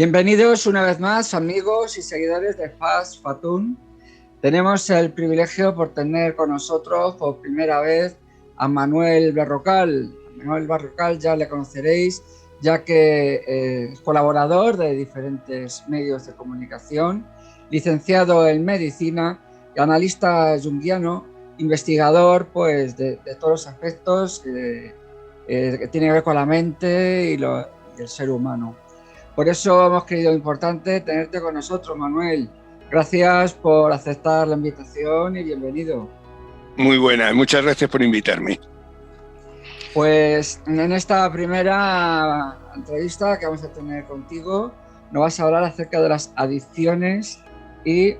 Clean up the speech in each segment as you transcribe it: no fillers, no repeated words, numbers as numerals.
Bienvenidos una vez más, amigos y seguidores de Fast Fatun. Tenemos el privilegio por tener con nosotros por primera vez a Manuel Berrocal. Manuel Berrocal ya le conoceréis, ya que es colaborador de diferentes medios de comunicación, licenciado en medicina, analista junguiano, investigador pues, de todos los aspectos que tienen que ver con la mente y el ser humano. Por eso hemos creído importante tenerte con nosotros, Manuel. Gracias por aceptar la invitación y bienvenido. Muy buena, muchas gracias por invitarme. Pues en esta primera entrevista que vamos a tener contigo, nos vas a hablar acerca de las adicciones y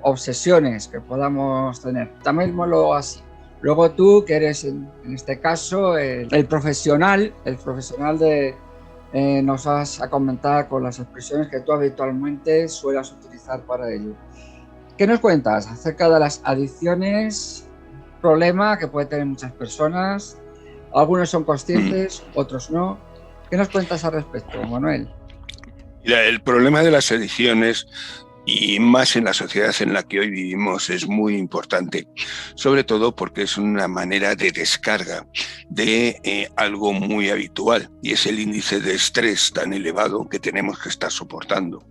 obsesiones que podamos tener. Llamémoslo así. Luego tú, que eres en este caso el profesional nos vas a comentar con las expresiones que tú habitualmente suelas utilizar para ello. ¿Qué nos cuentas acerca de las adicciones? Problema que puede tener muchas personas. Algunos son conscientes, otros no. ¿Qué nos cuentas al respecto, Manuel? Mira, el problema de las adicciones, y más en la sociedad en la que hoy vivimos, es muy importante, sobre todo porque es una manera de descarga de algo muy habitual, y es el índice de estrés tan elevado que tenemos que estar soportando.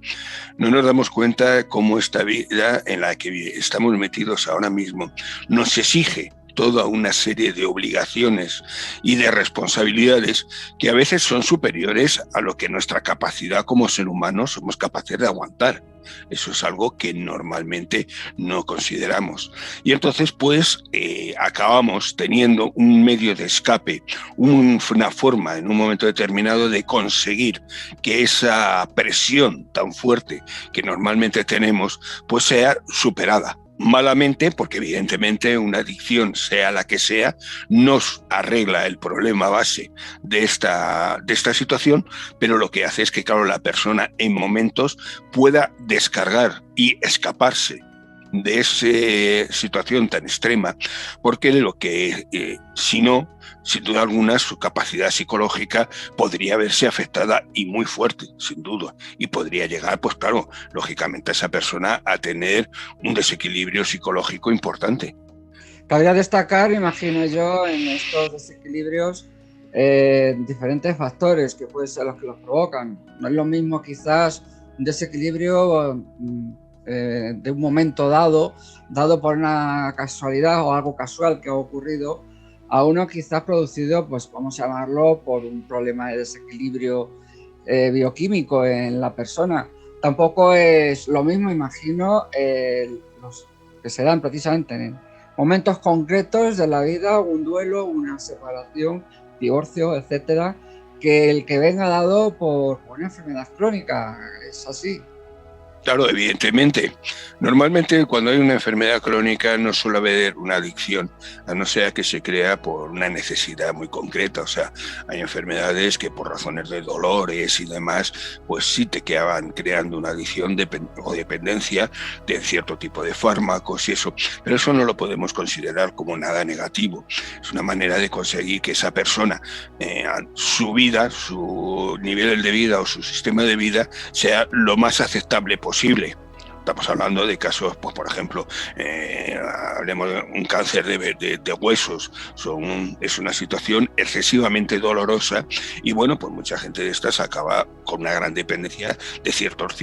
No nos damos cuenta de cómo esta vida en la que estamos metidos ahora mismo nos exige toda una serie de obligaciones y de responsabilidades que a veces son superiores a lo que nuestra capacidad como ser humano somos capaces de aguantar. Eso es algo que normalmente no consideramos. Y entonces, pues, acabamos teniendo un medio de escape, una forma en un momento determinado de conseguir que esa presión tan fuerte que normalmente tenemos, pues sea superada. Malamente, porque evidentemente una adicción, sea la que sea, nos arregla el problema base de esta situación, pero lo que hace es que, claro, la persona en momentos pueda descargar y escaparse de esa situación tan extrema, porque lo que, si no, sin duda alguna, su capacidad psicológica podría verse afectada y muy fuerte, sin duda, y podría llegar, pues claro, lógicamente a esa persona a tener un desequilibrio psicológico importante. Cabría destacar, imagino yo, en estos desequilibrios diferentes factores que pueden ser los que los provocan. No es lo mismo quizás un desequilibrio de un momento dado por una casualidad o algo casual que ha ocurrido, a uno quizás producido, pues vamos a llamarlo, por un problema de desequilibrio bioquímico en la persona. Tampoco es lo mismo, imagino, los que se dan precisamente en momentos concretos de la vida, un duelo, una separación, divorcio, etcétera, que el que venga dado por una enfermedad crónica. Es así. Claro, evidentemente. Normalmente cuando hay una enfermedad crónica no suele haber una adicción, a no ser que se crea por una necesidad muy concreta. O sea, hay enfermedades que por razones de dolores y demás, pues sí te quedaban creando una adicción o dependencia de cierto tipo de fármacos y eso. Pero eso no lo podemos considerar como nada negativo. Es una manera de conseguir que esa persona, su vida, su nivel de vida o su sistema de vida sea lo más aceptable posible. Estamos hablando de casos, pues, por ejemplo, hablemos de un cáncer de huesos. Es una situación excesivamente dolorosa y, bueno, pues mucha gente de estas acaba con una gran dependencia de ciertos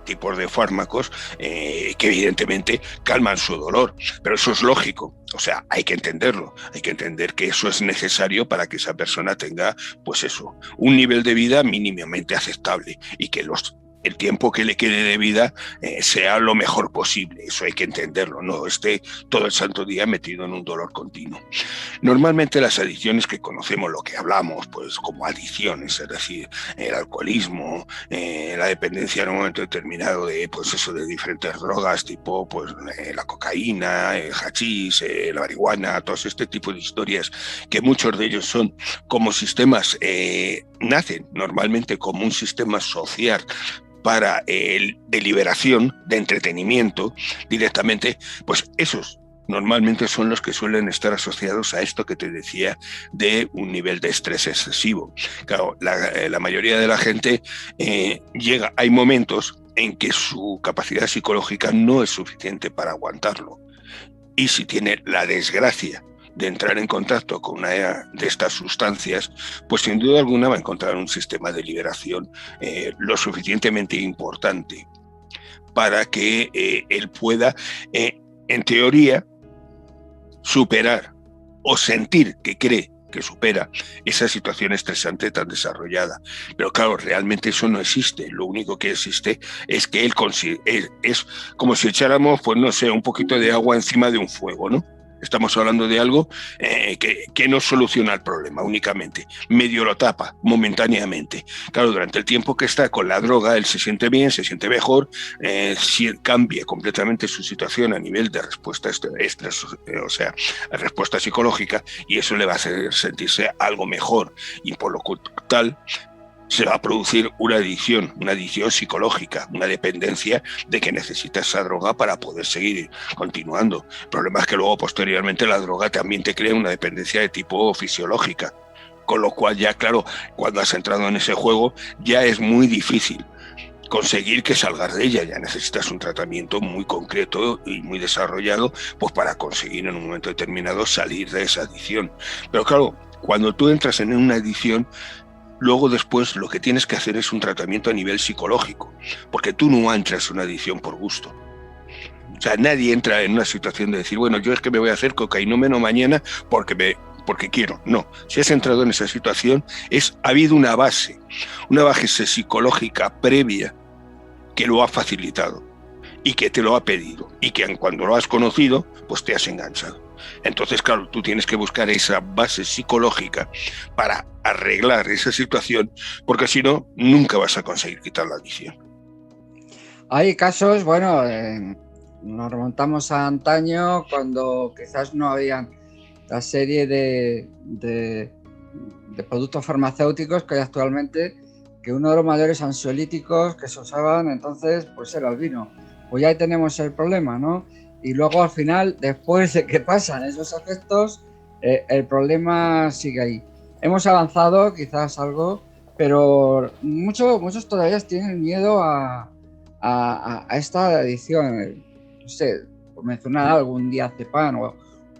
tipos de fármacos que evidentemente calman su dolor, pero eso es lógico. O sea, hay que entenderlo, hay que entender que eso es necesario para que esa persona tenga, pues eso, un nivel de vida mínimamente aceptable y que el tiempo que le quede de vida sea lo mejor posible. Eso hay que entenderlo, no esté todo el santo día metido en un dolor continuo. Normalmente las adicciones que conocemos, lo que hablamos, pues como adicciones, es decir, el alcoholismo, la dependencia en un momento determinado de, pues eso, de diferentes drogas, tipo pues la cocaína, el hachís, la marihuana, todo este tipo de historias, que muchos de ellos son como sistemas, nacen normalmente como un sistema social para de liberación, de entretenimiento directamente, pues esos normalmente son los que suelen estar asociados a esto que te decía de un nivel de estrés excesivo. Claro, la mayoría de la gente hay momentos en que su capacidad psicológica no es suficiente para aguantarlo. Y si tiene la desgracia de entrar en contacto con una de estas sustancias, pues sin duda alguna va a encontrar un sistema de liberación lo suficientemente importante para que él pueda, en teoría, superar o sentir que cree que supera esa situación estresante tan desarrollada. Pero claro, realmente eso no existe. Lo único que existe es que él es como si echáramos, pues no sé, un poquito de agua encima de un fuego, ¿no? Estamos hablando de algo que no soluciona el problema únicamente, medio lo tapa momentáneamente. Claro, durante el tiempo que está con la droga, él se siente bien, se siente mejor, si cambia completamente su situación a nivel de respuesta estrés, o sea, respuesta psicológica, y eso le va a hacer sentirse algo mejor, y por lo tal se va a producir una adicción psicológica, una dependencia de que necesita esa droga para poder seguir continuando. El problema es que luego, posteriormente, la droga también te crea una dependencia de tipo fisiológica, con lo cual ya, claro, cuando has entrado en ese juego, ya es muy difícil conseguir que salgas de ella. Ya necesitas un tratamiento muy concreto y muy desarrollado, pues para conseguir en un momento determinado salir de esa adicción. Pero claro, cuando tú entras en una adicción, luego después lo que tienes que hacer es un tratamiento a nivel psicológico, porque tú no entras en una adicción por gusto. O sea, nadie entra en una situación de decir, bueno, yo es que me voy a hacer cocainómeno mañana porque quiero. No, si has entrado en esa situación, ha habido una base psicológica previa que lo ha facilitado y que te lo ha pedido, y que cuando lo has conocido, pues te has enganchado. Entonces, claro, tú tienes que buscar esa base psicológica para arreglar esa situación, porque si no, nunca vas a conseguir quitar la adicción. Hay casos, bueno, nos remontamos a antaño, cuando quizás no habían la serie de productos farmacéuticos que hay actualmente, que uno de los mayores ansiolíticos que se usaban entonces pues era el vino. Pues ya ahí tenemos el problema, ¿no? Y luego al final, después de que pasan esos efectos, el problema sigue ahí. Hemos avanzado quizás algo, pero muchos todavía tienen miedo a esta adicción. No sé, por mencionar algo, un diazepam o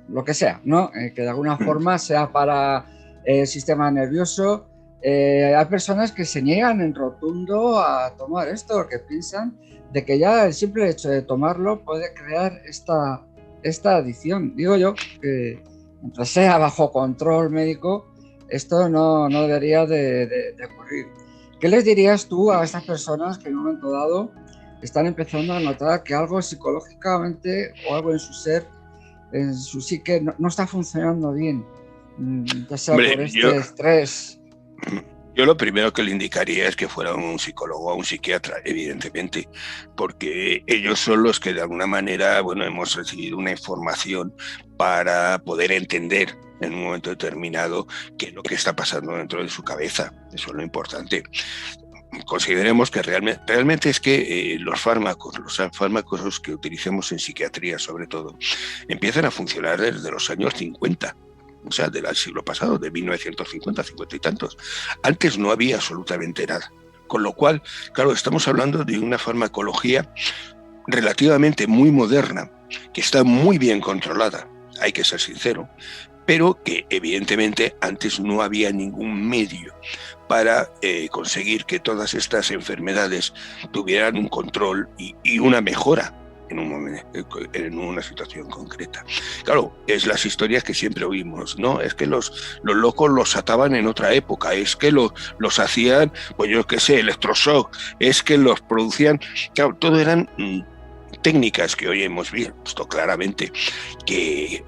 lo que sea, ¿no? Que de alguna forma sea para el sistema nervioso. Hay personas que se niegan en rotundo a tomar esto, que piensan de que ya el simple hecho de tomarlo puede crear esta adicción. Digo yo que mientras sea bajo control médico, esto no debería de ocurrir. ¿Qué les dirías tú a estas personas que en un momento dado están empezando a notar que algo psicológicamente o algo en su ser, en su psique, no está funcionando bien? Ya sea por estrés. Yo lo primero que le indicaría es que fuera un psicólogo o un psiquiatra, evidentemente, porque ellos son los que de alguna manera, bueno, hemos recibido una información para poder entender en un momento determinado qué es lo que está pasando dentro de su cabeza. Eso es lo importante. Consideremos que realmente es que los fármacos que utilicemos en psiquiatría, sobre todo, empiezan a funcionar desde los años 50. O sea, del siglo pasado, de 1950, 50 y tantos. Antes no había absolutamente nada. Con lo cual, claro, estamos hablando de una farmacología relativamente muy moderna, que está muy bien controlada, hay que ser sincero, pero que evidentemente antes no había ningún medio para conseguir que todas estas enfermedades tuvieran un control y una mejora en una situación concreta. Claro, es las historias que siempre oímos, ¿no? Es que los locos los ataban en otra época, es que los hacían, pues yo qué sé, electroshock, es que los producían, claro, todo eran técnicas que hoy hemos visto claramente que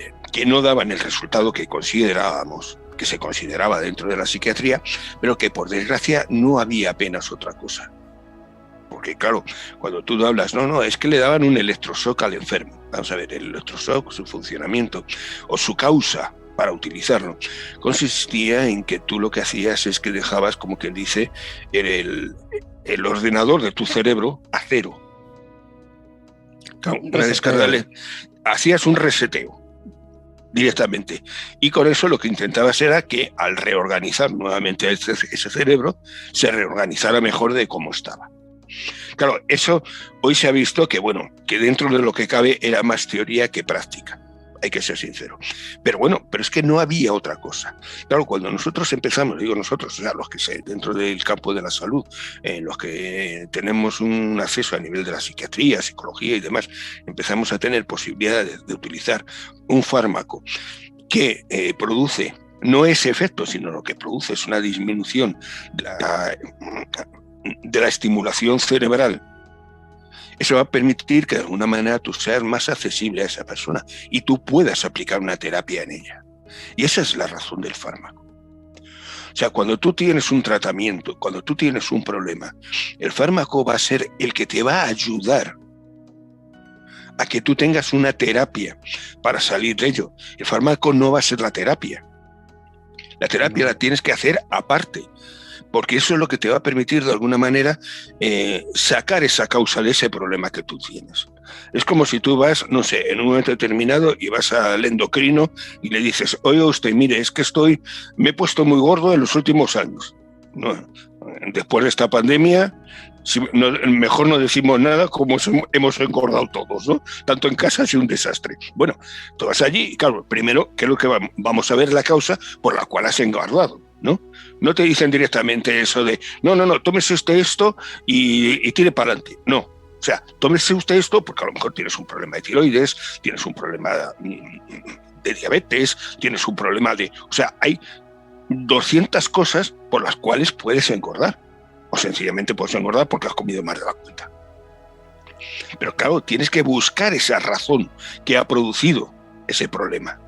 no daban el resultado que considerábamos, que se consideraba dentro de la psiquiatría, pero que por desgracia no había apenas otra cosa. Porque claro, cuando tú hablas, no, es que le daban un electroshock al enfermo. Vamos a ver, el electroshock, su funcionamiento o su causa para utilizarlo, consistía en que tú lo que hacías es que dejabas, como quien dice, el ordenador de tu cerebro a cero. Claro, hacías un reseteo directamente. Y con eso lo que intentabas era que al reorganizar nuevamente ese cerebro, se reorganizara mejor de cómo estaba. Claro, eso hoy se ha visto que, bueno, que dentro de lo que cabe era más teoría que práctica. Hay que ser sincero. Pero bueno, pero es que no había otra cosa. Claro, cuando nosotros empezamos, digo nosotros, o sea, los que dentro del campo de la salud, los que tenemos un acceso a nivel de la psiquiatría, psicología y demás, empezamos a tener posibilidades de utilizar un fármaco que produce no ese efecto, sino lo que produce es una disminución de la estimulación cerebral. Eso va a permitir que de alguna manera tú seas más accesible a esa persona y tú puedas aplicar una terapia en ella. Y esa es la razón del fármaco. O sea, cuando tú tienes un tratamiento, cuando tú tienes un problema, el fármaco va a ser el que te va a ayudar a que tú tengas una terapia para salir de ello. El fármaco no va a ser la terapia. La terapia la tienes que hacer aparte, porque eso es lo que te va a permitir de alguna manera sacar esa causa de ese problema que tú tienes. Es como si tú vas, no sé, en un momento determinado y vas al endocrino y le dices, oiga usted, mire, es que me he puesto muy gordo en los últimos años. No, después de esta pandemia, mejor no decimos nada, como hemos engordado todos, ¿no? Tanto en casa ha sido un desastre. Bueno, tú vas allí y claro, primero, ¿qué es lo que vamos a ver? La causa por la cual has engordado, ¿no? No te dicen directamente eso de, no, tómese usted esto y tire para adelante. No, o sea, tómese usted esto porque a lo mejor tienes un problema de tiroides, tienes un problema de diabetes, tienes un problema de... O sea, hay 200 cosas por las cuales puedes engordar. O sencillamente puedes engordar porque has comido más de la cuenta. Pero claro, tienes que buscar esa razón que ha producido ese problema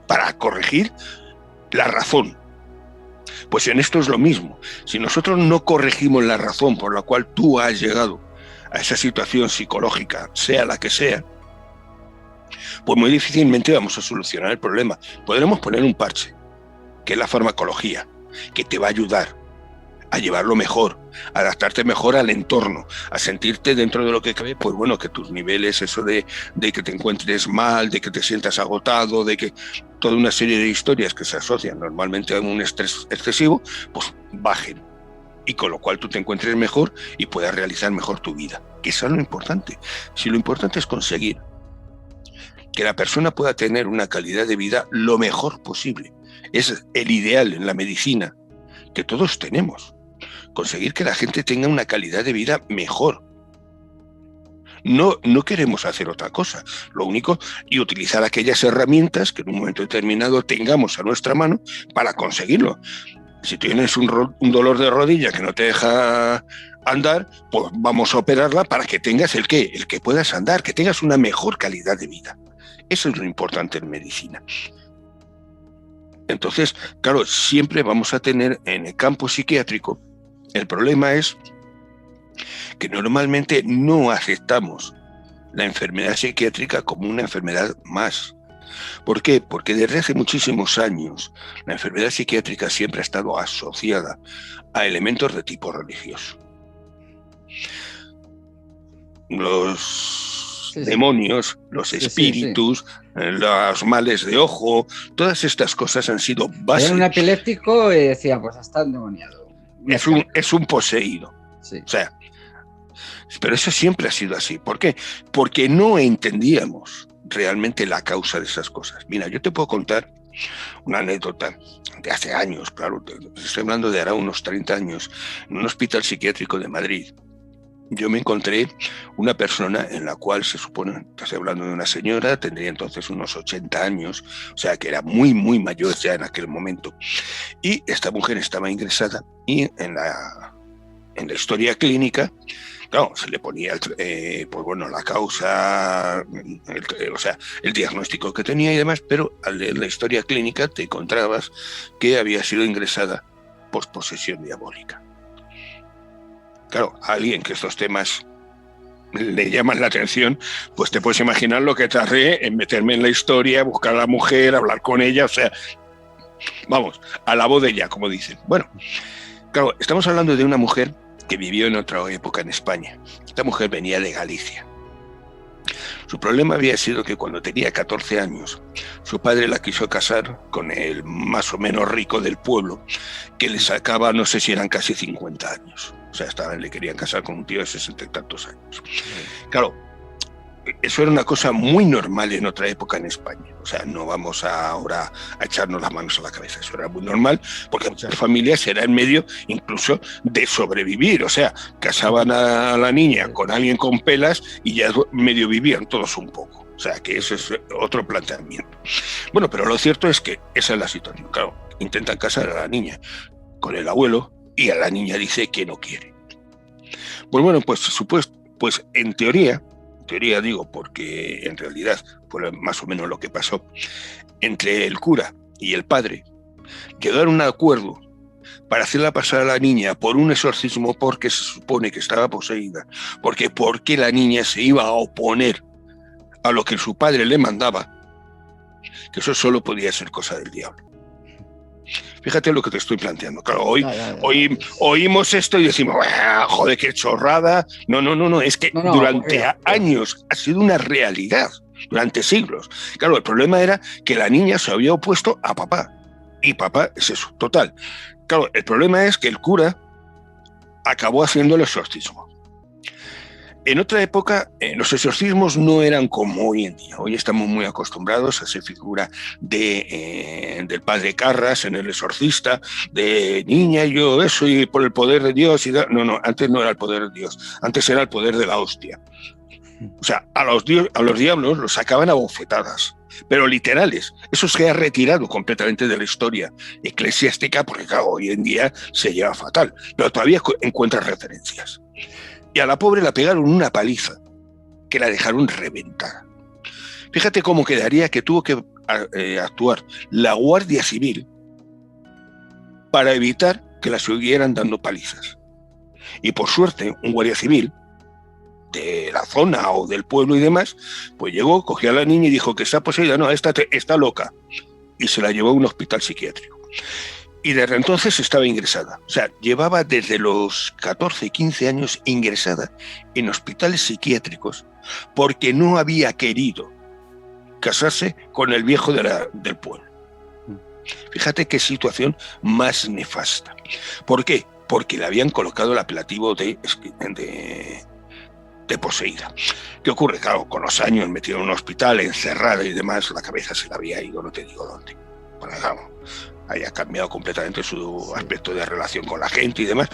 para corregir la razón. Pues en esto es lo mismo. Si nosotros no corregimos la razón por la cual tú has llegado a esa situación psicológica, sea la que sea, pues muy difícilmente vamos a solucionar el problema. Podremos poner un parche, que es la farmacología, que te va a ayudar a llevarlo mejor, a adaptarte mejor al entorno, a sentirte dentro de lo que cabe, pues bueno, que tus niveles, eso de que te encuentres mal, de que te sientas agotado, de que toda una serie de historias que se asocian normalmente a un estrés excesivo, pues bajen. Y con lo cual tú te encuentres mejor y puedas realizar mejor tu vida. Que eso es lo importante. Si lo importante es conseguir que la persona pueda tener una calidad de vida lo mejor posible, es el ideal en la medicina que todos tenemos. Conseguir que la gente tenga una calidad de vida mejor. No queremos hacer otra cosa. Lo único, y utilizar aquellas herramientas que en un momento determinado tengamos a nuestra mano para conseguirlo. Si tienes un dolor de rodilla que no te deja andar, pues vamos a operarla para que tengas el que puedas andar, que tengas una mejor calidad de vida. Eso es lo importante en medicina. Entonces, claro, siempre vamos a tener en el campo psiquiátrico, el problema es que normalmente no aceptamos la enfermedad psiquiátrica como una enfermedad más. ¿Por qué? Porque desde hace muchísimos años la enfermedad psiquiátrica siempre ha estado asociada a elementos de tipo religioso. Los demonios, los espíritus, los males de ojo, todas estas cosas han sido básicas. Era un epiléptico y decía, pues está endemoniado. Es un poseído. Sí. O sea, pero eso siempre ha sido así. ¿Por qué? Porque no entendíamos realmente la causa de esas cosas. Mira, yo te puedo contar una anécdota de hace años, claro, estoy hablando de ahora unos 30 años, en un hospital psiquiátrico de Madrid. Yo me encontré una persona en la cual se supone, estoy hablando de una señora, tendría entonces unos 80 años, o sea que era muy, muy mayor ya en aquel momento. Y esta mujer estaba ingresada y en la historia clínica, claro, se le ponía pues bueno, la causa, el diagnóstico que tenía y demás, pero al leer la historia clínica te encontrabas que había sido ingresada por posesión diabólica. Claro, a alguien que estos temas le llaman la atención, pues te puedes imaginar lo que tardé en meterme en la historia, buscar a la mujer, hablar con ella, o sea, vamos, a la voz de ella, como dicen. Bueno, claro, estamos hablando de una mujer que vivió en otra época en España. Esta mujer venía de Galicia. Su problema había sido que cuando tenía 14 años, su padre la quiso casar con el más o menos rico del pueblo, que le sacaba, no sé si eran casi 50 años. O sea, le querían casar con un tío de 60 y tantos años. Claro, eso era una cosa muy normal en otra época en España. O sea, no vamos ahora a echarnos las manos a la cabeza. Eso era muy normal, porque muchas familias eran medio incluso de sobrevivir. O sea, casaban a la niña con alguien con pelas y ya medio vivían todos un poco. O sea, que eso es otro planteamiento. Bueno, pero lo cierto es que esa es la situación. Claro, intentan casar a la niña con el abuelo y a la niña dice que no quiere. Pues bueno, pues en teoría digo, porque en realidad fue más o menos lo que pasó, entre el cura y el padre, llegaron a un acuerdo para hacerla pasar a la niña por un exorcismo porque se supone que estaba poseída, porque la niña se iba a oponer a lo que su padre le mandaba, que eso solo podía ser cosa del diablo. Fíjate lo que te estoy planteando. Claro, oímos esto y decimos, joder, qué chorrada. No, es que durante años ha sido una realidad, durante siglos. Claro, el problema era que la niña se había opuesto a papá. Y papá es eso, total. Claro, el problema es que el cura acabó haciendo el exorcismo. En otra época, los exorcismos no eran como hoy en día. Hoy estamos muy acostumbrados a esa figura del padre Carras en El exorcista, de niña, yo eso, y por el poder de Dios. No, antes no era el poder de Dios, antes era el poder de la hostia. O sea, a los diablos los sacaban a bofetadas, pero literales. Eso se ha retirado completamente de la historia eclesiástica, porque claro, hoy en día se lleva fatal, pero todavía encuentras referencias. Y a la pobre la pegaron una paliza, que la dejaron reventar. Fíjate cómo quedaría que tuvo que actuar la Guardia Civil para evitar que la siguieran dando palizas. Y por suerte, un guardia civil de la zona o del pueblo y demás, pues llegó, cogió a la niña y dijo que está poseída, no, esta está loca. Y se la llevó a un hospital psiquiátrico. Y desde entonces estaba ingresada. O sea, llevaba desde los 14, 15 años ingresada en hospitales psiquiátricos porque no había querido casarse con el viejo del pueblo. Fíjate qué situación más nefasta. ¿Por qué? Porque le habían colocado el apelativo de poseída. ¿Qué ocurre? Claro, con los años metida en un hospital, encerrada y demás, la cabeza se le había ido, no te digo dónde. Bueno, claro, había cambiado completamente su aspecto de relación con la gente y demás.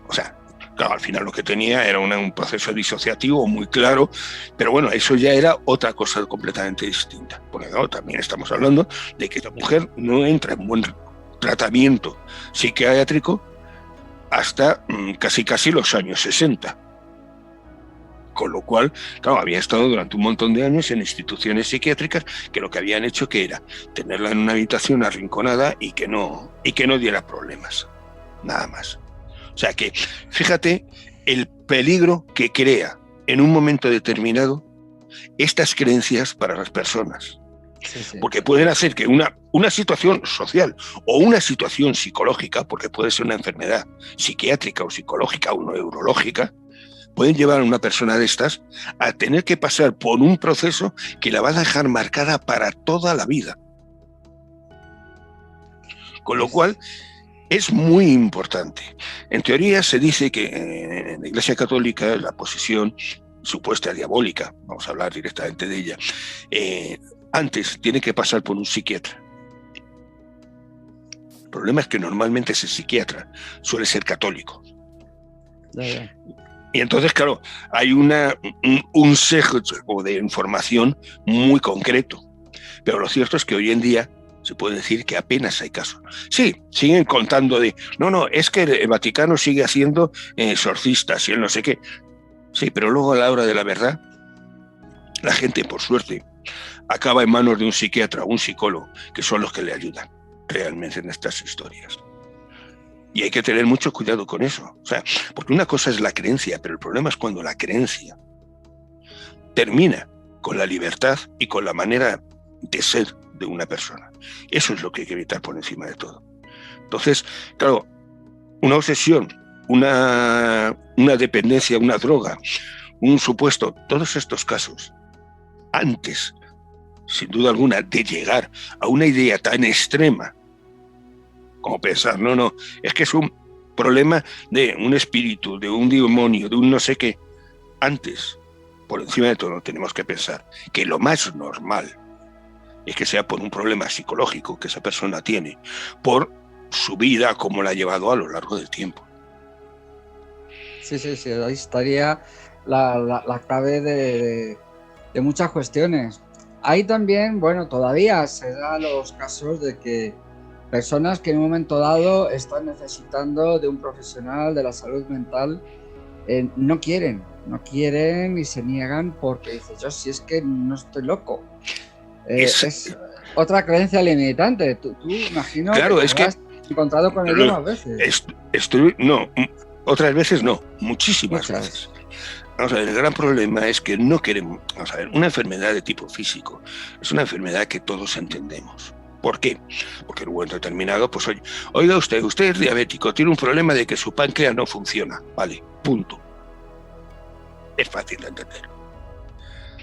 O sea, claro, al final lo que tenía era un proceso disociativo muy claro, pero bueno, eso ya era otra cosa completamente distinta. Porque claro, también estamos hablando de que esta mujer no entra en buen tratamiento psiquiátrico hasta casi los años 60. Con lo cual, claro, había estado durante un montón de años en instituciones psiquiátricas que lo que habían hecho que era tenerla en una habitación arrinconada y que no diera problemas, nada más. O sea que, fíjate el peligro que crea en un momento determinado estas creencias para las personas. Sí. Porque pueden hacer que una situación social o una situación psicológica, porque puede ser una enfermedad psiquiátrica o psicológica o neurológica, pueden llevar a una persona de estas a tener que pasar por un proceso que la va a dejar marcada para toda la vida. Con lo cual, es muy importante. En teoría se dice que en la Iglesia Católica la posesión supuesta diabólica, vamos a hablar directamente de ella, antes tiene que pasar por un psiquiatra. El problema es que normalmente ese psiquiatra suele ser católico. Y entonces, claro, hay un sesgo de información muy concreto. Pero lo cierto es que hoy en día se puede decir que apenas hay casos. Sí, siguen contando no, es que el Vaticano sigue haciendo exorcistas y el no sé qué. Sí, pero luego a la hora de la verdad, la gente, por suerte, acaba en manos de un psiquiatra o un psicólogo, que son los que le ayudan realmente en estas historias. Y hay que tener mucho cuidado con eso. O sea, porque una cosa es la creencia, pero el problema es cuando la creencia termina con la libertad y con la manera de ser de una persona. Eso es lo que hay que evitar por encima de todo. Entonces, claro, una obsesión, una dependencia, una droga, un supuesto, todos estos casos antes, sin duda alguna, de llegar a una idea tan extrema como pensar, no, es que es un problema de un espíritu, de un demonio, de un no sé qué. Antes, por encima de todo, tenemos que pensar que lo más normal es que sea por un problema psicológico que esa persona tiene, por su vida, como la ha llevado a lo largo del tiempo. Sí, ahí estaría la clave de muchas cuestiones. Ahí también, bueno, todavía se dan los casos de que personas que en un momento dado están necesitando de un profesional de la salud mental no quieren y se niegan porque dicen, yo si es que no estoy loco. Es otra creencia limitante. Tú imagino claro, que te has encontrado con ello más veces. Otras veces no, muchísimas veces. Vamos a ver, el gran problema es que no queremos, vamos a ver, una enfermedad de tipo físico es una enfermedad que todos entendemos. ¿Por qué? Porque en un momento determinado, pues oiga usted es diabético, tiene un problema de que su páncreas no funciona, vale, punto. Es fácil de entender.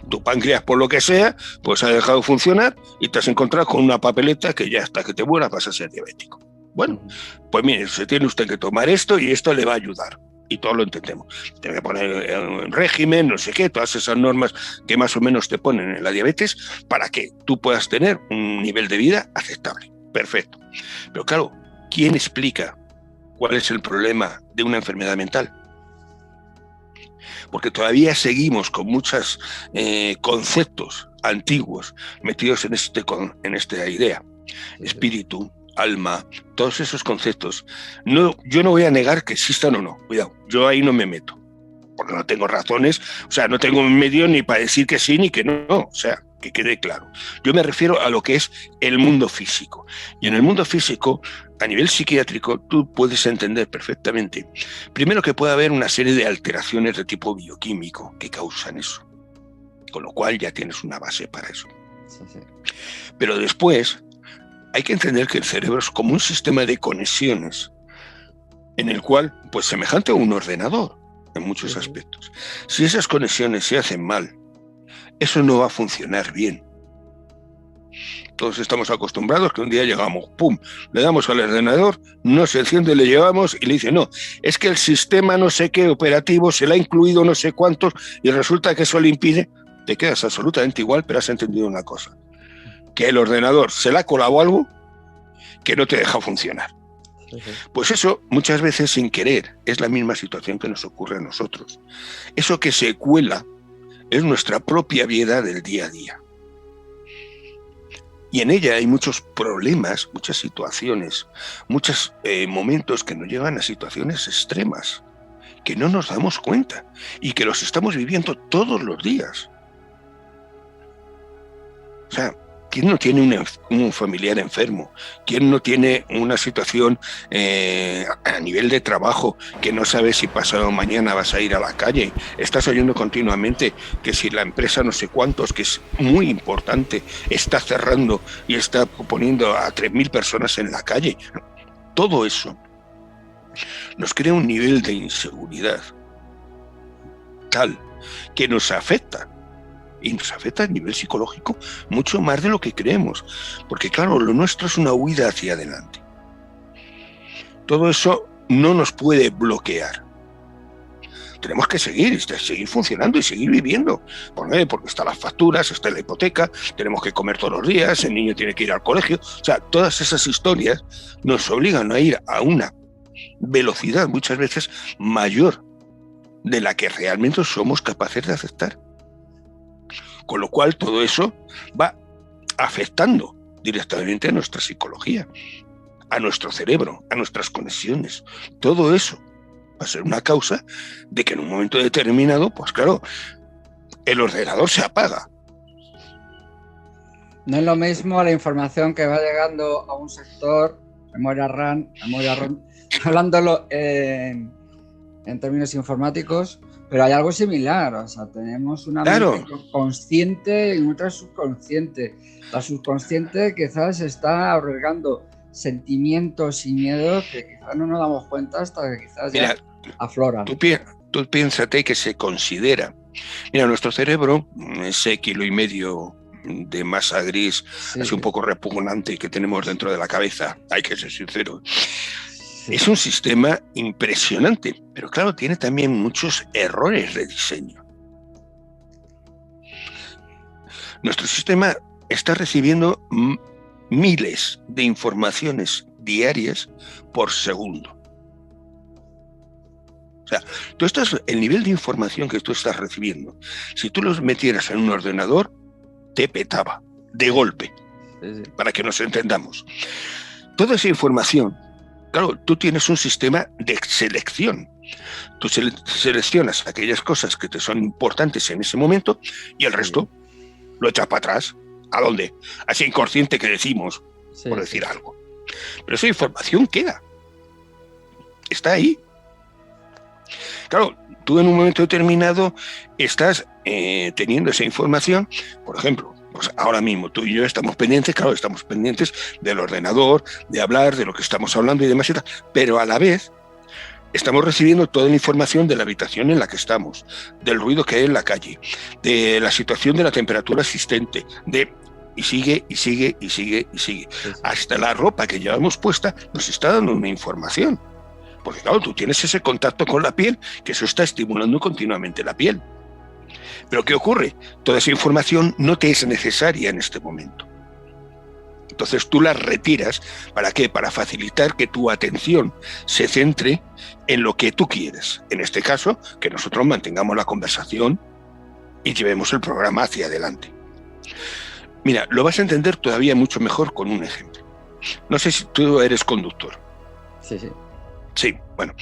Tu páncreas, por lo que sea, pues ha dejado de funcionar y te has encontrado con una papeleta que ya hasta que te mueras vas a ser diabético. Bueno, pues mire, se tiene usted que tomar esto y esto le va a ayudar. Y todos lo entendemos. Tiene que poner en régimen, no sé qué, todas esas normas que más o menos te ponen en la diabetes para que tú puedas tener un nivel de vida aceptable. Perfecto. Pero claro, ¿quién explica cuál es el problema de una enfermedad mental? Porque todavía seguimos con muchos conceptos antiguos metidos en esta idea. Espíritu, alma, todos esos conceptos. Yo no voy a negar que existan o no, cuidado, yo ahí no me meto, porque no tengo razones, o sea, no tengo medio ni para decir que sí ni que no, o sea, que quede claro. Yo me refiero a lo que es el mundo físico. Y en el mundo físico, a nivel psiquiátrico, tú puedes entender perfectamente, primero que puede haber una serie de alteraciones de tipo bioquímico que causan eso, con lo cual ya tienes una base para eso. Sí. Pero después hay que entender que el cerebro es como un sistema de conexiones en el cual, pues semejante a un ordenador en muchos aspectos. Si esas conexiones se hacen mal, eso no va a funcionar bien. Todos estamos acostumbrados que un día llegamos, pum, le damos al ordenador, no se enciende, le llevamos y le dice, no, es que el sistema no sé qué operativo se le ha incluido no sé cuántos y resulta que eso le impide, te quedas absolutamente igual, pero has entendido una cosa, que el ordenador se le ha colado algo que no te deja funcionar. Pues eso, muchas veces sin querer, es la misma situación que nos ocurre a nosotros. Eso que se cuela es nuestra propia vida del día a día. Y en ella hay muchos problemas, muchas situaciones, muchos momentos que nos llevan a situaciones extremas, que no nos damos cuenta y que los estamos viviendo todos los días. O sea, ¿quién no tiene un familiar enfermo? ¿Quién no tiene una situación a nivel de trabajo que no sabes si pasado mañana vas a ir a la calle? Estás oyendo continuamente que si la empresa no sé cuántos, que es muy importante, está cerrando y está poniendo a 3.000 personas en la calle. Todo eso nos crea un nivel de inseguridad tal que nos afecta. Y nos afecta a nivel psicológico mucho más de lo que creemos. Porque claro, lo nuestro es una huida hacia adelante. Todo eso no nos puede bloquear. Tenemos que seguir funcionando y seguir viviendo. Porque están las facturas, está la hipoteca, tenemos que comer todos los días, el niño tiene que ir al colegio. O sea, todas esas historias nos obligan a ir a una velocidad muchas veces mayor de la que realmente somos capaces de aceptar. Con lo cual todo eso va afectando directamente a nuestra psicología, a nuestro cerebro, a nuestras conexiones. Todo eso va a ser una causa de que en un momento determinado, pues claro, el ordenador se apaga. No es lo mismo la información que va llegando a un sector, memoria RAM, hablándolo en términos informáticos, pero hay algo similar, o sea, tenemos una mente consciente y otra subconsciente. La subconsciente quizás está albergando sentimientos y miedos que quizás no nos damos cuenta hasta que quizás ya afloran. Tú piénsate que se considera Mira, nuestro cerebro, ese 1,5 kilos de masa gris, Sí, así un poco repugnante que tenemos dentro de la cabeza, hay que ser sincero, sí, es un sistema impresionante, pero claro, tiene también muchos errores de diseño. Nuestro sistema está recibiendo miles de informaciones diarias por segundo. O sea, el nivel de información que tú estás recibiendo, si tú los metieras en un ordenador, te petaba de golpe, sí. para que nos entendamos. Toda esa información, claro, tú tienes un sistema de selección. Tú seleccionas aquellas cosas que te son importantes en ese momento y el resto lo echas para atrás. ¿A dónde? Así inconsciente que decimos, por decir algo. Pero esa información queda. Está ahí. Claro, tú en un momento determinado estás teniendo esa información, por ejemplo, pues ahora mismo tú y yo estamos pendientes, claro, estamos pendientes del ordenador, de hablar, de lo que estamos hablando y demás, pero a la vez estamos recibiendo toda la información de la habitación en la que estamos, del ruido que hay en la calle, de la situación de la temperatura existente, y sigue, y sigue, y sigue, y sigue. Sí. Hasta la ropa que llevamos puesta nos está dando una información. Porque claro, tú tienes ese contacto con la piel, que eso está estimulando continuamente la piel. Pero ¿qué ocurre? Toda esa información no te es necesaria en este momento. Entonces tú la retiras. ¿Para qué? Para facilitar que tu atención se centre en lo que tú quieres. En este caso, que nosotros mantengamos la conversación y llevemos el programa hacia adelante. Mira, lo vas a entender todavía mucho mejor con un ejemplo. No sé si tú eres conductor. Sí, sí. Sí, bueno,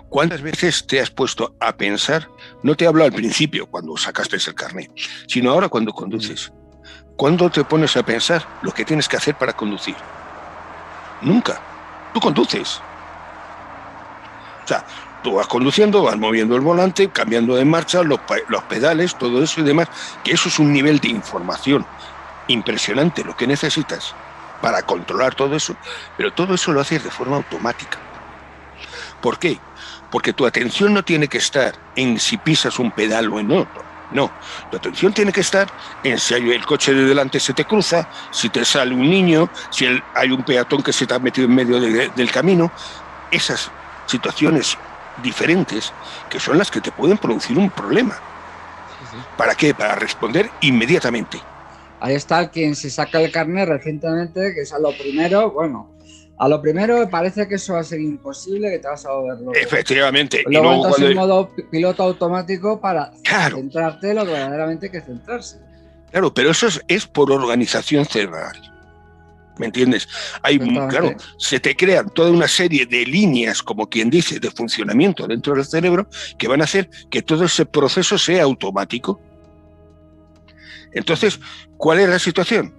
¿cuántas veces te has puesto a pensar? No te hablo al principio, cuando sacaste el carnet, sino ahora cuando conduces. ¿Cuándo te pones a pensar lo que tienes que hacer para conducir? Nunca. Tú conduces. O sea, tú vas conduciendo, vas moviendo el volante, cambiando de marcha, los pedales, todo eso y demás, que eso es un nivel de información impresionante, lo que necesitas para controlar todo eso, pero todo eso lo haces de forma automática. ¿Por qué? Porque tu atención no tiene que estar en si pisas un pedal o en otro. No, tu atención tiene que estar en si el coche de delante se te cruza, si te sale un niño, si hay un peatón que se te ha metido en medio del camino. Esas situaciones diferentes que son las que te pueden producir un problema. Sí. ¿Para qué? Para responder inmediatamente. Ahí está quien se saca el carnet recientemente, que es a lo primero, a lo primero parece que eso va a ser imposible, que te vas a volver loco. Efectivamente. Luego entras en modo piloto automático para centrarte lo que verdaderamente hay que centrarse. Claro, pero eso es por organización cerebral. ¿Me entiendes? Claro, se te crean toda una serie de líneas, como quien dice, de funcionamiento dentro del cerebro, que van a hacer que todo ese proceso sea automático. Entonces, ¿cuál es la situación?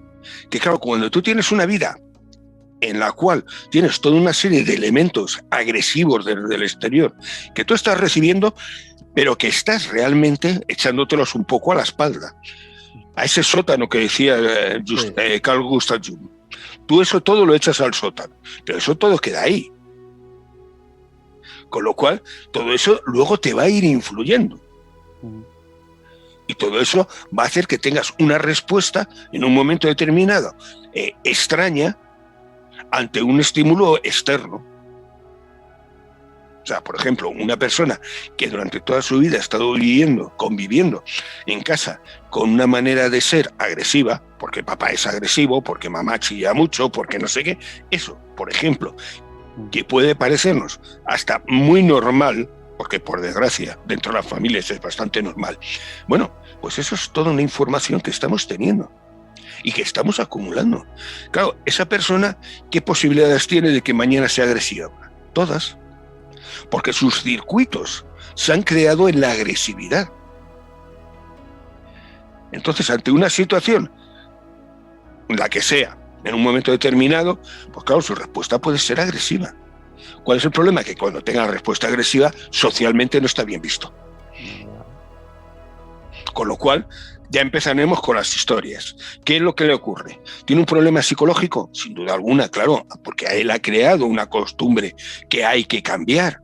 Que claro, cuando tú tienes una vida en la cual tienes toda una serie de elementos agresivos del exterior que tú estás recibiendo, pero que estás realmente echándotelos un poco a la espalda, a ese sótano que decía Carl Gustav Jung. Tú eso todo lo echas al sótano, pero eso todo queda ahí. Con lo cual, todo eso luego te va a ir influyendo. Y todo eso va a hacer que tengas una respuesta en un momento determinado extraña ante un estímulo externo. O sea, por ejemplo, una persona que durante toda su vida ha estado conviviendo en casa con una manera de ser agresiva, porque papá es agresivo, porque mamá chilla mucho, porque no sé qué, eso, por ejemplo, que puede parecernos hasta muy normal, porque por desgracia dentro de las familias es bastante normal. Bueno, pues eso es toda una información que estamos teniendo y que estamos acumulando. Claro, esa persona, ¿qué posibilidades tiene de que mañana sea agresiva? Todas. Porque sus circuitos se han creado en la agresividad. Entonces, ante una situación, la que sea, en un momento determinado, pues claro, su respuesta puede ser agresiva. ¿Cuál es el problema? Que cuando tenga la respuesta agresiva, socialmente no está bien visto. Con lo cual, ya empezaremos con las historias. ¿Qué es lo que le ocurre? ¿Tiene un problema psicológico? Sin duda alguna, claro, porque él ha creado una costumbre que hay que cambiar.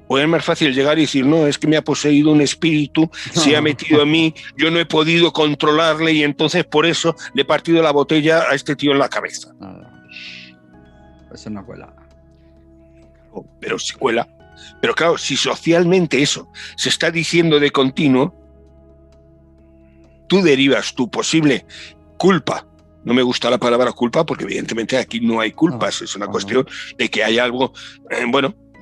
O es más fácil llegar y decir, no, es que me ha poseído un espíritu, se ha metido en mí, yo no he podido controlarle y entonces por eso le he partido la botella a este tío en la cabeza. Eso no cuela. Pero sí cuela. Pero claro, si socialmente eso se está diciendo de continuo, tú derivas tu posible culpa. No me gusta la palabra culpa porque evidentemente aquí no hay culpas, es una cuestión de que hay algo,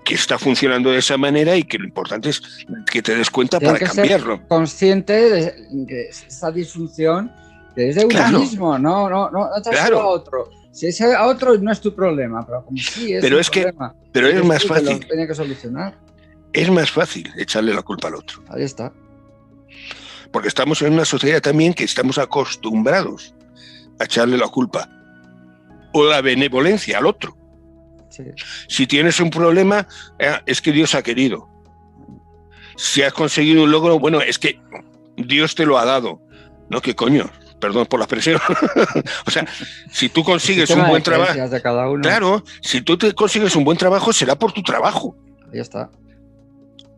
que está funcionando de esa manera y que lo importante es que te des cuenta para cambiarlo. Ser consciente de esa disfunción que es de uno mismo, no echárselo a otro. Si es a otro no es tu problema, pero como sí es pero un es problema. Pero es más fácil. Lo tiene que solucionar. Es más fácil echarle la culpa al otro. Ahí está. Porque estamos en una sociedad también que estamos acostumbrados a echarle la culpa o la benevolencia al otro. Sí. Si tienes un problema, es que Dios ha querido. Si has conseguido un logro, bueno, es que Dios te lo ha dado. No, ¿qué coño? Perdón por la expresión. O sea, si tú consigues un buen trabajo, claro, si tú te consigues un buen trabajo, será por tu trabajo. Ahí está.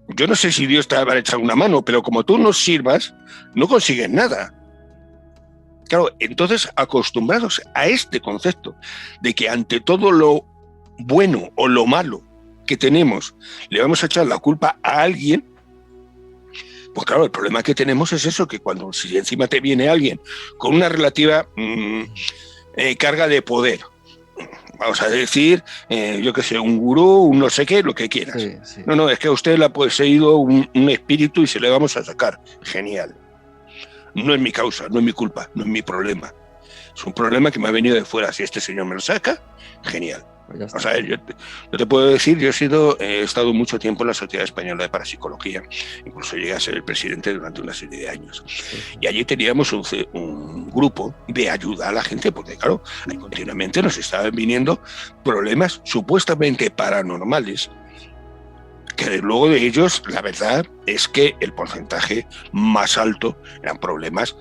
Yo no sé si Dios te va a echar una mano, pero como tú no sirvas, no consigues nada. Claro, entonces acostumbrados a este concepto de que ante todo lo bueno o lo malo que tenemos le vamos a echar la culpa a alguien, pues claro, el problema que tenemos es eso, que cuando si encima te viene alguien con una relativa carga de poder, vamos a decir, yo qué sé, un gurú, un no sé qué, lo que quieras. Sí. No, es que a usted le ha poseído un espíritu y se le vamos a sacar. Genial. No es mi causa, no es mi culpa, no es mi problema. Es un problema que me ha venido de fuera. Si este señor me lo saca, genial. Pues o sea, yo te puedo decir, yo he estado mucho tiempo en la Sociedad Española de Parapsicología, incluso llegué a ser el presidente durante una serie de años. Y allí teníamos un grupo de ayuda a la gente, porque claro, ahí continuamente nos estaban viniendo problemas supuestamente paranormales, que luego de ellos, la verdad es que el porcentaje más alto eran problemas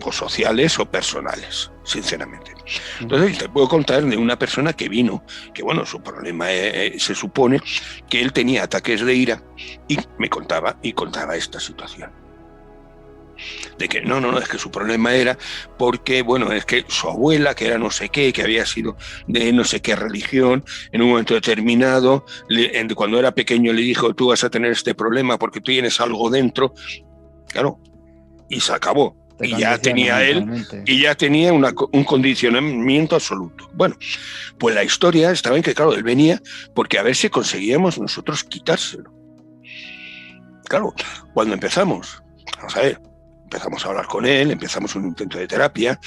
o sociales o personales, sinceramente. Entonces te puedo contar de una persona que vino, que bueno, su problema se supone que él tenía ataques de ira y me contaba esta situación. De que no, es que su problema era porque, bueno, es que su abuela, que era no sé qué, que había sido de no sé qué religión, en un momento determinado, cuando era pequeño le dijo, tú vas a tener este problema porque tú tienes algo dentro, claro, y se acabó. Y ya tenía un condicionamiento absoluto. Bueno, pues la historia estaba en que, claro, él venía porque a ver si conseguíamos nosotros quitárselo. Claro, cuando empezamos a hablar con él, empezamos un intento de terapia,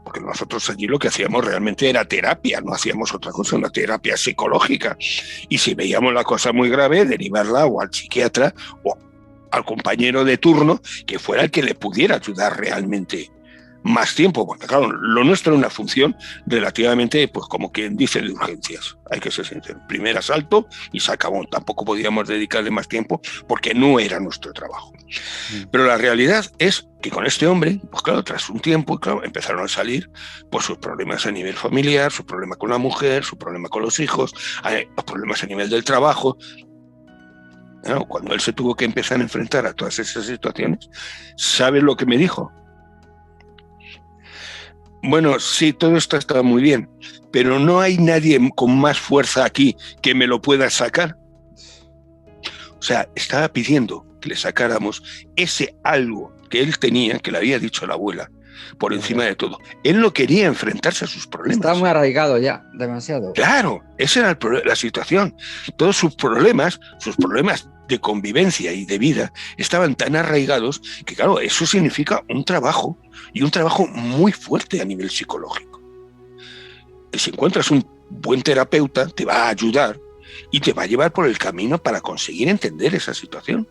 porque nosotros allí lo que hacíamos realmente era terapia, no hacíamos otra cosa, una terapia psicológica. Y si veíamos la cosa muy grave, derivarla o al psiquiatra o al compañero de turno que fuera el que le pudiera ayudar realmente más tiempo, porque claro, lo nuestro es una función relativamente, pues como quien dice, de urgencias. Hay que ser sincero. Primer asalto y se acabó. Tampoco podíamos dedicarle más tiempo porque no era nuestro trabajo. Pero la realidad es que con este hombre, pues claro, tras un tiempo, claro, empezaron a salir pues sus problemas a nivel familiar, su problema con la mujer, su problema con los hijos, los problemas a nivel del trabajo. Bueno, cuando él se tuvo que empezar a enfrentar a todas esas situaciones, ¿sabes lo que me dijo? Bueno, sí, todo esto está muy bien, pero no hay nadie con más fuerza aquí que me lo pueda sacar. O sea, estaba pidiendo que le sacáramos ese algo que él tenía, que le había dicho la abuela, por encima de todo. Él no quería enfrentarse a sus problemas. Estaba muy arraigado ya, demasiado. Claro, esa era la situación. Todos sus problemas de convivencia y de vida estaban tan arraigados que, claro, eso significa un trabajo, y un trabajo muy fuerte a nivel psicológico. Si encuentras un buen terapeuta, te va a ayudar y te va a llevar por el camino para conseguir entender esa situación.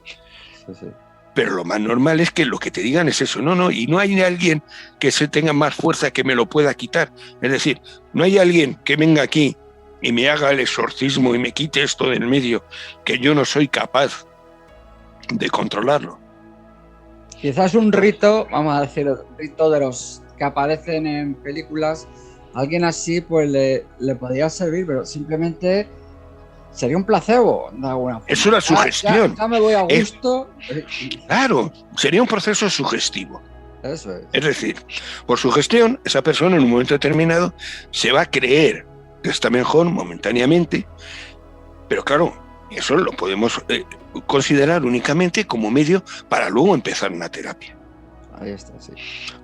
Sí. Pero lo más normal es que lo que te digan es eso, no, y no hay alguien que se tenga más fuerza que me lo pueda quitar. Es decir, no hay alguien que venga aquí y me haga el exorcismo y me quite esto del medio, que yo no soy capaz de controlarlo. Quizás un rito, vamos a decir, rito de los que aparecen en películas, alguien así pues le podría servir, pero simplemente sería un placebo de alguna forma. Es una sugestión. Ya me voy a gusto. Claro, sería un proceso sugestivo. Eso es. Es decir, por sugestión, esa persona en un momento determinado se va a creer que está mejor momentáneamente, pero claro, eso lo podemos considerar únicamente como medio para luego empezar una terapia. Ahí está, sí.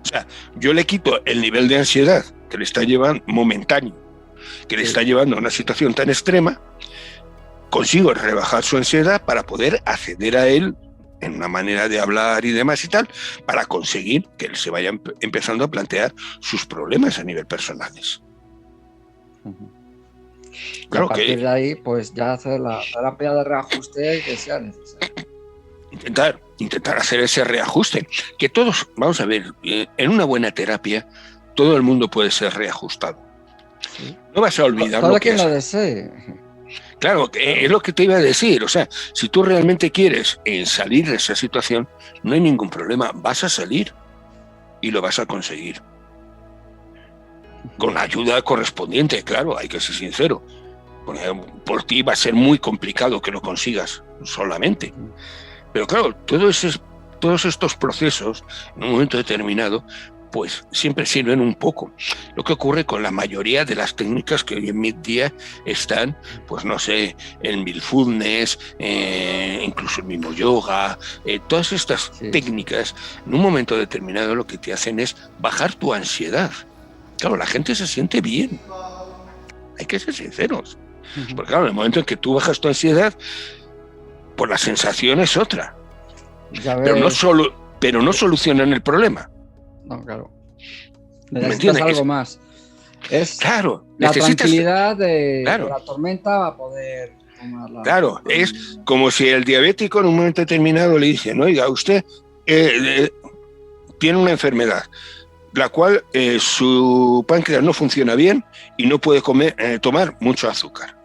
O sea, yo le quito el nivel de ansiedad que le está llevando momentáneo, que le está llevando a una situación tan extrema, consigo rebajar su ansiedad para poder acceder a él en una manera de hablar y demás y tal, para conseguir que él se vaya empezando a plantear sus problemas a nivel personales. Claro, a partir de ahí, pues ya hacer la terapia de reajuste que sea necesario. Intentar hacer ese reajuste. Que todos, vamos a ver, en una buena terapia, todo el mundo puede ser reajustado. Sí. No vas a olvidar todo lo que quien lo desee. Claro, es lo que te iba a decir. O sea, si tú realmente quieres salir de esa situación, no hay ningún problema. Vas a salir y lo vas a conseguir. Con la ayuda correspondiente, claro, hay que ser sincero. Por ti va a ser muy complicado que lo consigas solamente. Pero claro, todos estos procesos, en un momento determinado, pues siempre sirven un poco. Lo que ocurre con la mayoría de las técnicas que hoy en día están, pues no sé, el mindfulness, incluso el mismo yoga, todas estas técnicas, en un momento determinado lo que te hacen es bajar tu ansiedad. Claro, la gente se siente bien. Hay que ser sinceros. Porque claro, en el momento en que tú bajas tu ansiedad, pues la sensación es otra. Pero no solucionan el problema. No, claro. Necesitas algo más. Es claro, la tranquilidad de la tormenta va a poder tomarla. Claro, es como si el diabético en un momento determinado le dicen, oiga, usted tiene una enfermedad, la cual su páncreas no funciona bien y no puede tomar mucho azúcar.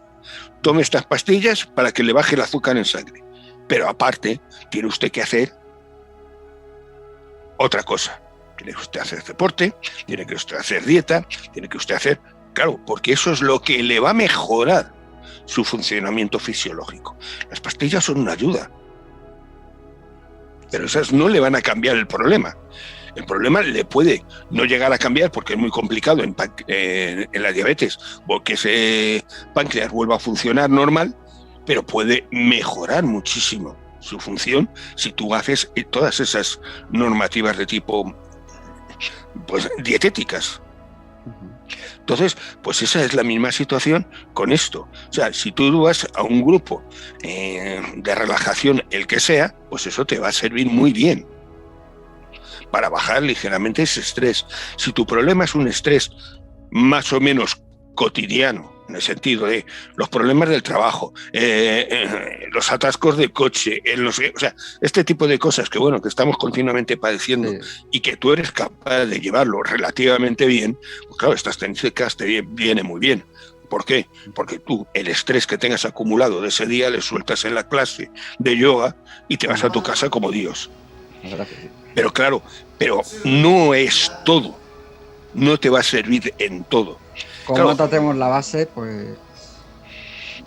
Tome estas pastillas para que le baje el azúcar en sangre. Pero aparte, tiene usted que hacer otra cosa. Tiene que usted hacer deporte, tiene que usted hacer dieta, tiene que usted hacer... Claro, porque eso es lo que le va a mejorar su funcionamiento fisiológico. Las pastillas son una ayuda, pero esas no le van a cambiar el problema. El problema le puede no llegar a cambiar porque es muy complicado en la diabetes, porque ese páncreas vuelva a funcionar normal, pero puede mejorar muchísimo su función si tú haces todas esas normativas de tipo pues dietéticas. Entonces, pues esa es la misma situación con esto. O sea, si tú vas a un grupo de relajación, el que sea, pues eso te va a servir muy bien para bajar ligeramente ese estrés. Si tu problema es un estrés más o menos cotidiano, en el sentido de los problemas del trabajo, los atascos del coche, o sea, este tipo de cosas que, bueno, que estamos continuamente padeciendo y que tú eres capaz de llevarlo relativamente bien, pues claro, estas técnicas te vienen muy bien. ¿Por qué? Porque tú el estrés que tengas acumulado de ese día le sueltas en la clase de yoga y te vas a tu casa como Dios. Pero claro, pero no es todo. No te va a servir en todo. Como no tratemos la base, pues...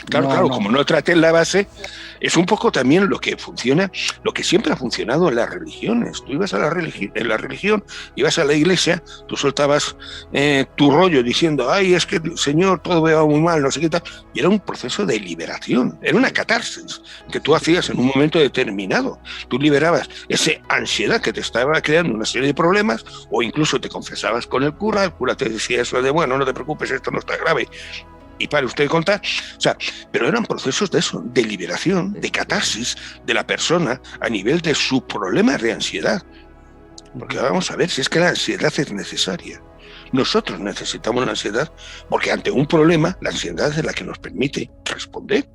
Claro, como no trates la base, es un poco también lo que funciona, lo que siempre ha funcionado en las religiones. Tú ibas a en la religión, ibas a la iglesia, tú soltabas tu rollo diciendo, ay, es que Señor, todo me va muy mal, no sé qué tal. Y era un proceso de liberación, era una catarsis que tú hacías en un momento determinado. Tú liberabas esa ansiedad que te estaba creando una serie de problemas, o incluso te confesabas con el cura te decía eso de, bueno, no te preocupes, esto no está grave. Y para usted contar, o sea, pero eran procesos de eso, de liberación, de catarsis de la persona a nivel de su problema de ansiedad. Porque vamos a ver, si es que la ansiedad es necesaria. Nosotros necesitamos la ansiedad porque ante un problema, la ansiedad es la que nos permite responder.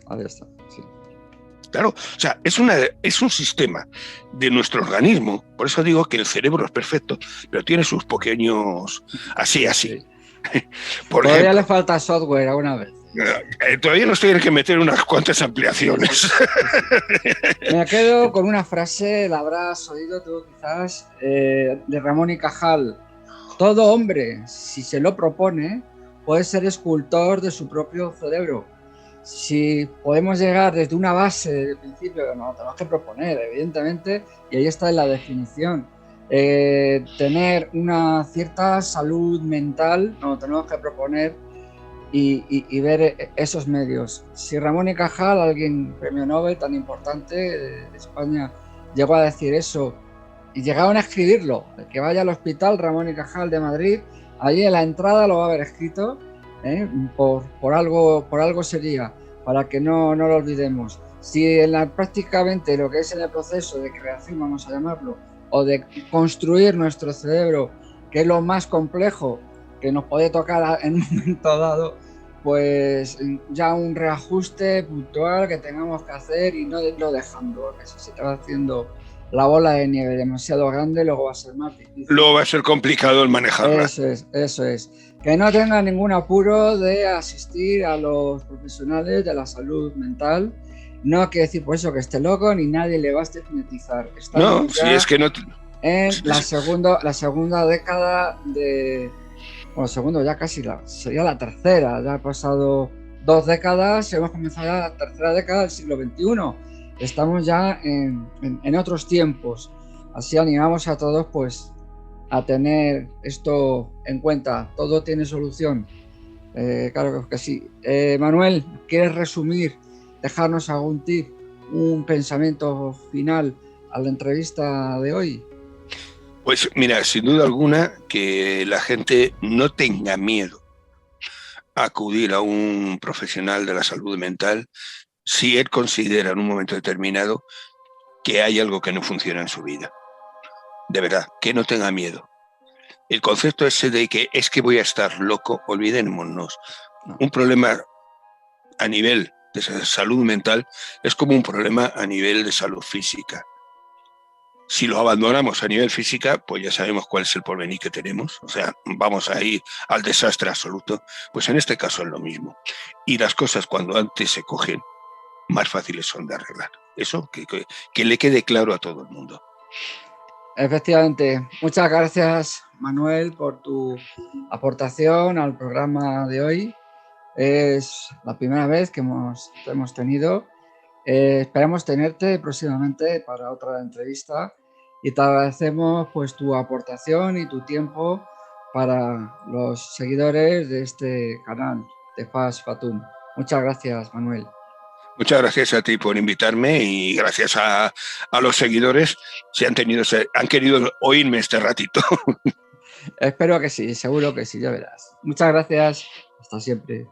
Ahí está, sí. Claro, o sea, es un sistema de nuestro organismo, por eso digo que el cerebro es perfecto, pero tiene sus pequeños así. Todavía le falta software alguna vez. Todavía nos tienen que meter unas cuantas ampliaciones. Me quedo con una frase, la habrás oído tú quizás, de Ramón y Cajal. Todo hombre, si se lo propone, puede ser escultor de su propio cerebro. si podemos llegar desde una base del principio, que nos tenemos que proponer, evidentemente, y ahí está en la definición. Tener una cierta salud mental, nos tenemos que proponer y ver esos medios. Si Ramón y Cajal, alguien premio Nobel tan importante de España, llegó a decir eso y llegaron a escribirlo, el que vaya al hospital Ramón y Cajal de Madrid, allí en la entrada lo va a haber escrito, por algo sería, para que no lo olvidemos. Si prácticamente lo que es en el proceso de creación, vamos a llamarlo, o de construir nuestro cerebro, que es lo más complejo que nos puede tocar en un momento dado, pues ya un reajuste puntual que tengamos que hacer y no irlo dejando, que si se está haciendo la bola de nieve demasiado grande, luego va a ser más difícil. Luego va a ser complicado el manejarla. Eso es. Que no tenga ningún apuro de asistir a los profesionales de la salud mental. No quiere decir por eso que esté loco, ni nadie le va a estigmatizar. No, si es que no... En la segunda década de... Bueno, segundo, ya casi sería la tercera. Ya ha pasado 2 décadas, hemos comenzado ya la tercera década del siglo XXI. Estamos ya en otros tiempos. Así animamos a todos, pues, a tener esto en cuenta. Todo tiene solución. Claro que sí. Manuel, ¿quieres resumir, dejarnos algún tip, un pensamiento final a la entrevista de hoy? Pues mira, sin duda alguna, que la gente no tenga miedo a acudir a un profesional de la salud mental si él considera en un momento determinado que hay algo que no funciona en su vida. De verdad, que no tenga miedo. El concepto ese de que es que voy a estar loco, olvidémonos. Un problema a nivel de salud mental es como un problema a nivel de salud física. Si lo abandonamos a nivel física, pues ya sabemos cuál es el porvenir que tenemos. O sea, vamos a ir al desastre absoluto. Pues en este caso es lo mismo. Y las cosas cuando antes se cogen, más fáciles son de arreglar. Eso que le quede claro a todo el mundo. Efectivamente. Muchas gracias, Manuel, por tu aportación al programa de hoy. Es la primera vez que hemos tenido. Esperamos tenerte próximamente para otra entrevista y te agradecemos, pues, tu aportación y tu tiempo para los seguidores de este canal de Fas Fatum. Muchas gracias, Manuel. Muchas gracias a ti por invitarme y gracias a los seguidores si han querido oírme este ratito. Espero que sí, seguro que sí, ya verás. Muchas gracias. Hasta siempre.